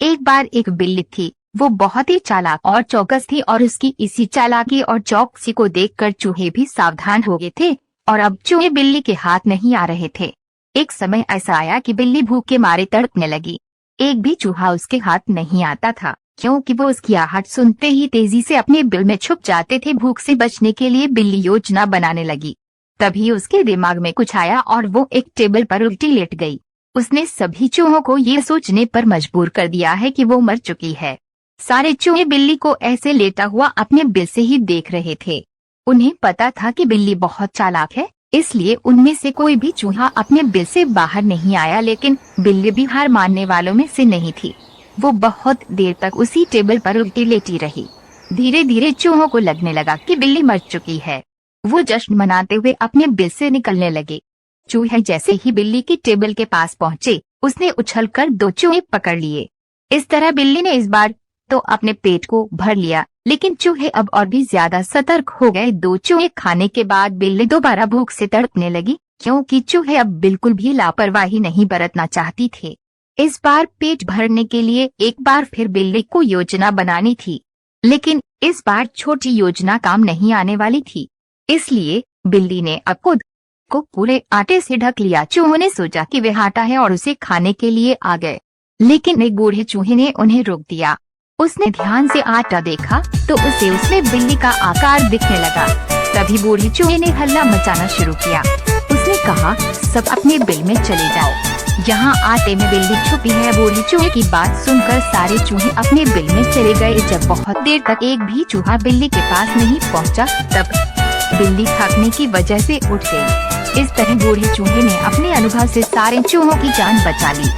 एक बार एक बिल्ली थी। वो बहुत ही चालाक और चौकस थी और उसकी इसी चालाकी और चौकसी को देखकर चूहे भी सावधान हो गए थे और अब चूहे बिल्ली के हाथ नहीं आ रहे थे। एक समय ऐसा आया कि बिल्ली भूख के मारे तड़पने लगी। एक भी चूहा उसके हाथ नहीं आता था, क्योंकि वो उसकी आहट सुनते ही तेजी से अपने बिल में छुप जाते थे। भूख से बचने के लिए बिल्ली योजना बनाने लगी। तभी उसके दिमाग में कुछ आया और वो एक टेबल पर उल्टी लेट गई। उसने सभी चूहों को ये सोचने पर मजबूर कर दिया है कि वो मर चुकी है। सारे चूहे बिल्ली को ऐसे लेटा हुआ अपने बिल से ही देख रहे थे। उन्हें पता था कि बिल्ली बहुत चालाक है, इसलिए उनमें से कोई भी चूहा अपने बिल से बाहर नहीं आया। लेकिन बिल्ली भी हार मानने वालों में से नहीं थी। वो बहुत देर तक उसी टेबल पर उल्टी लेटी रही। धीरे धीरे चूहों को लगने लगा कि बिल्ली मर चुकी है। वो जश्न मनाते हुए अपने बिल से निकलने लगे। चूहे जैसे ही बिल्ली की टेबल के पास पहुंचे, उसने उछलकर दो चूहे पकड़ लिए। इस तरह बिल्ली ने इस बार तो अपने पेट को भर लिया, लेकिन चूहे अब और भी ज्यादा सतर्क हो गए। दो चूहे खाने के बाद बिल्ली दोबारा भूख से तड़पने लगी, क्योंकि चूहे अब बिल्कुल भी लापरवाही नहीं बरतना चाहती थे। इस बार पेट भरने के लिए एक बार फिर बिल्ली को योजना बनानी थी, लेकिन इस बार छोटी योजना काम नहीं आने वाली थी। इसलिए बिल्ली ने अब खुद को पूरे आटे से ढक लिया। चूहों ने सोचा कि वह आटा है और उसे खाने के लिए आ गए, लेकिन एक बूढ़े चूहे ने उन्हें रोक दिया। उसने ध्यान से आटा देखा तो उसे उसमें बिल्ली का आकार दिखने लगा। तभी बूढ़े चूहे ने हल्ला मचाना शुरू किया। उसने कहा, सब अपने बिल में चले जाओ, यहाँ आटे में बिल्ली छुपी है। बूढ़े चूहे की बात सुनकर सारे चूहे अपने बिल में चले गए। जब बहुत देर तक एक भी चूहा बिल्ली के पास नहीं पहुँचा, तब बिल्ली थकने की वजह से उठ गई। इस तरह बूढ़े चूहे ने अपने अनुभव से सारे चूहों की जान बचा ली।